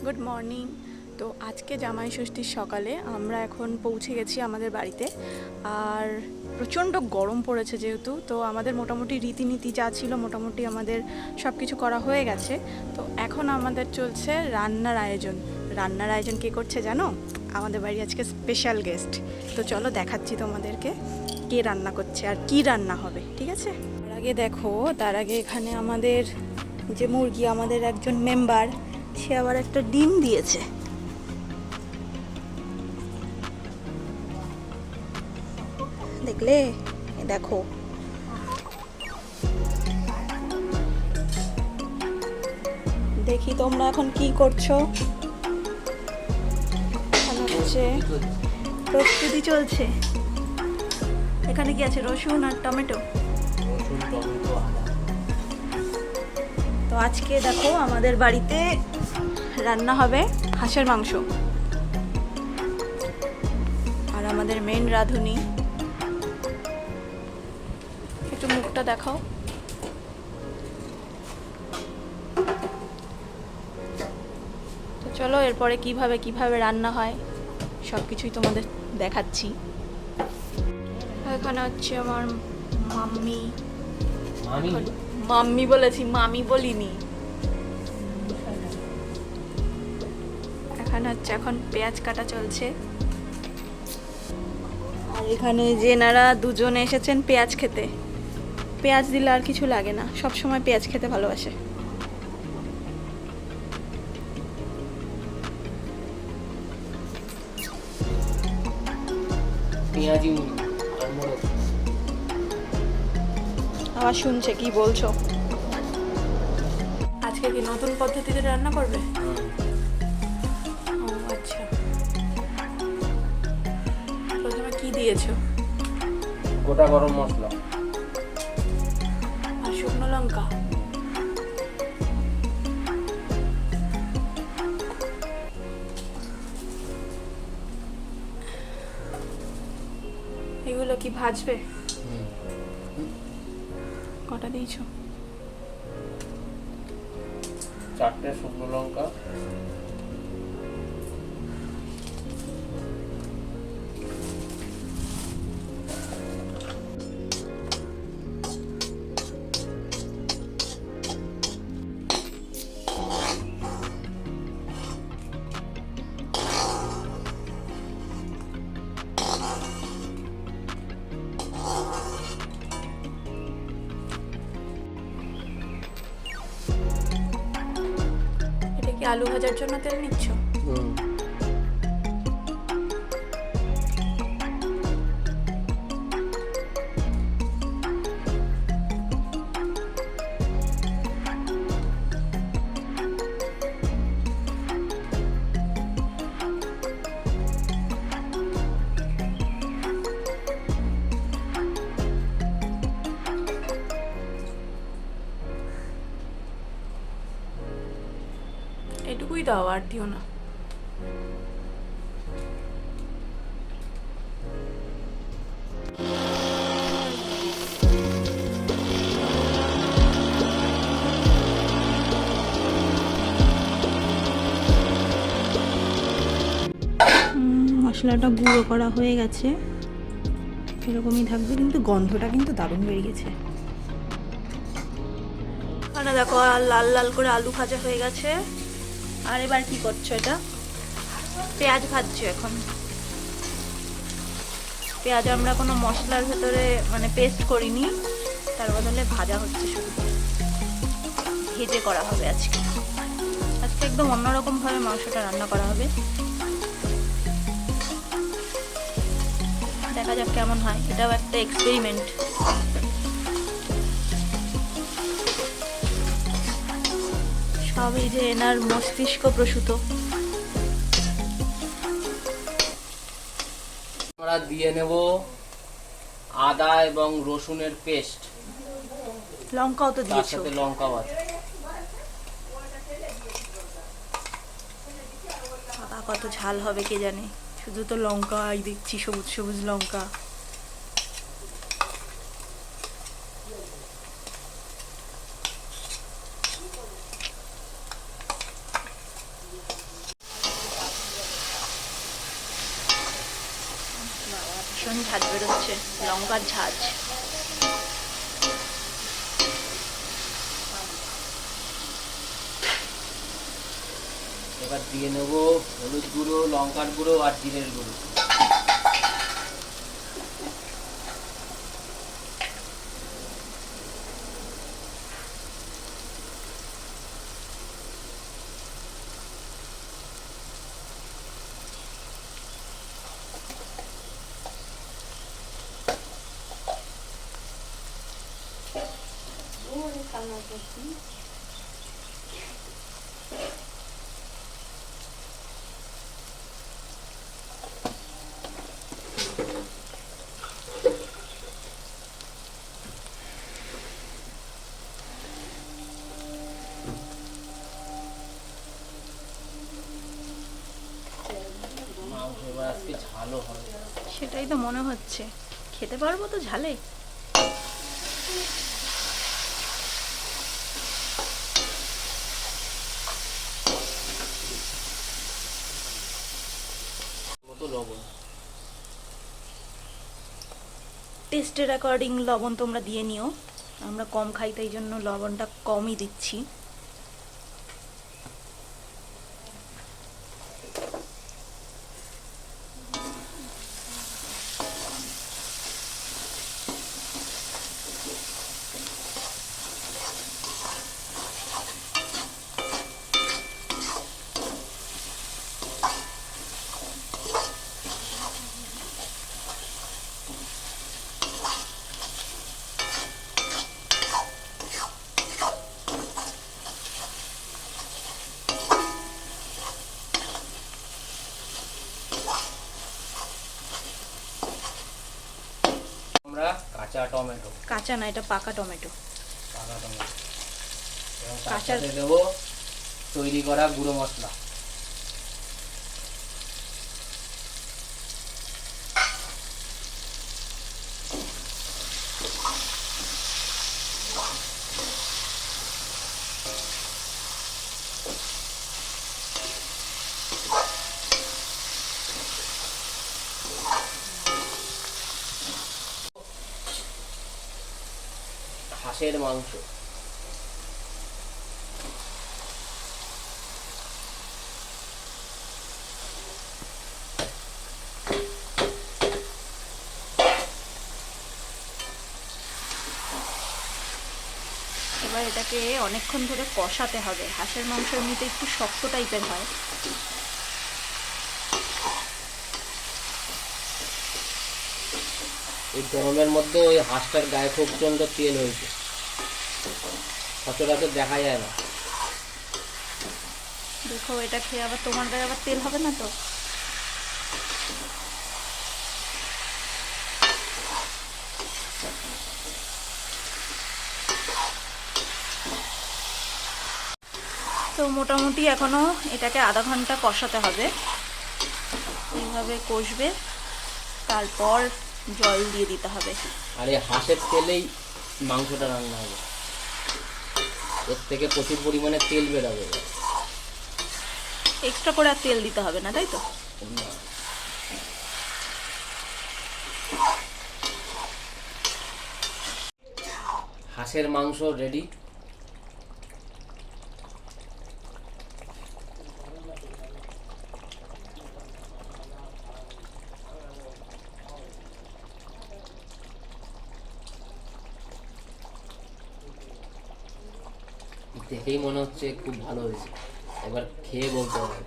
Good morning. তো আজকে জামাই ষষ্ঠীর সকালে আমরা এখন পৌঁছে গেছি আমাদের বাড়িতে। আর প্রচণ্ড গরম পড়েছে যেহেতু, তো আমাদের মোটামুটি রীতিনীতি যা ছিল মোটামুটি আমাদের সব কিছু করা হয়ে গেছে। তো এখন আমাদের চলছে রান্নার আয়োজন কে করছে জানো? আমাদের বাড়ি আজকে স্পেশাল গেস্ট। তো চলো দেখাচ্ছি তোমাদেরকে কে রান্না করছে আর কি রান্না হবে, ঠিক আছে? তার আগে এখানে আমাদের যে মুরগি, আমাদের একজন মেম্বার, সে আবার একটা ডিম দিয়েছে। দেখলে? দেখো, দেখি তোমরা এখন কি করছো। হচ্ছে প্রস্তুতি চলছে। এখানে কি আছে? রসুন আর টমেটো। তো আজকে দেখো আমাদের বাড়িতে রান্না হবে হাঁসের মাংস। আর আমাদের মেন রাঁধুনি, একটু মুখটা দেখাও। তো চলো এরপরে কিভাবে রান্না হয় সব কিছুই তোমাদের দেখাচ্ছি। এখানে হচ্ছে আমার মাম্মি বলেছি, মামি বলিনি। এখানে হচ্ছে এখন পেঁয়াজ কাটা চলছে। আর এখানে যেনারা দুজনে এসেছেন পেঁয়াজ খেতে, পেঁয়াজ দিলে আর কিছু লাগে না, সব সময় পেঁয়াজ খেতে ভালোবাসে। আবার শুনছে কি বলছো? আজকে কি নতুন পদ্ধতিতে রান্না করবে? ও আচ্ছা, প্রথমে কি দিয়েছো? গোটা গরম মশলা আর শুকনো লঙ্কা। এগুলো কি ভাজবে? কটা দিয়েছো? 4টে শুকনো লঙ্কা, এটা কি আলু ভাজার জন্য তেল নিচ্ছ? এটুকুই দাও, আর দিও না। মশলাটা গুঁড়ো করা হয়ে গেছে, এরকমই থাকবে, কিন্তু গন্ধটা কিন্তু দারুণ বেরিয়ে গেছে। এখানে দেখো লাল লাল করে আলু ভাজা হয়ে গেছে। আর এবার কি করছো? এটা পেঁয়াজ ভাজছো এখন। পেঁয়াজ আমরা কোনো মশলার ভেতরে মানে পেস্ট করিনি, তার বদলে ভাজা হচ্ছে, শুধু ভেজে করা হবে আজকে। আজকে একদম অন্যরকম ভাবে মাংসটা রান্না করা হবে। দেখা যাক কেমন হয়, এটাও একটা এক্সপেরিমেন্ট। সব এই যে এনার মস্তিষ্ক প্রসূত। আমরা দিয়ে নেব আদা এবং রসুনের পেস্ট, লঙ্কাও তো তার দিয়েছো। সাথে লঙ্কাও আছে। বাবা কত ঝাল হবে কে জানে, শুধু তো লঙ্কা দেখছি, সবুজ সবুজ লঙ্কা। ঝাঁজ বেরোচ্ছে, লঙ্কার ঝাঁজ। এবার দিয়ে নেব হলুদ গুঁড়ো, লঙ্কার গুঁড়ো আর জিরের গুঁড়ো। মাংস এবার আজকে ঝালও হবে। সেটাই তো মনে হচ্ছে, খেতে পারবো তো ঝালে? মতো লবণ। টেস্টের অ্যাকর্ডিং লবণ তোমরা দিয়ে নিও, আমরা কম খাই তাই জন্য লবণটা কমই দিচ্ছি। আমরা কাঁচা টমেটো, কাঁচা না, এটা পাকা টমেটো। পাকা টমেটো এবং তার কাঁচা সাথে দেবো তৈরি করা গুঁড়ো মশলা। হাঁসের মাংস, এবার এটাকে অনেকক্ষণ ধরে কষাতে হবে। হাঁসের মাংস এমনিতে একটু শক্ত টাইপের হয়। এই গরমের মধ্যে ওই হাঁসটার গায়ে খুব প্রচণ্ড তেল হয়েছে, সচরাচর দেখা যায় না। দেখো, এটা খেয়ে আবার তোমার গায়ে আবার তেল হবে না তো? তো মোটামুটি এখনো এটাকে আধা ঘন্টা কষাতে হবে। এইভাবে কষবে, তারপর জল দিয়ে দিতে হবে। আর এই হাঁসের তেলেই মাংসটা রান্না হবে, এর থেকে প্রচুর পরিমাণে তেল বেরোবে। এক্সট্রা করে আর তেল দিতে হবে না, তাই তো? হাঁসের মাংস রেডি। দেখেই মনে হচ্ছে খুব ভালো হয়েছে, এবার খেয়ে বলতে হবে।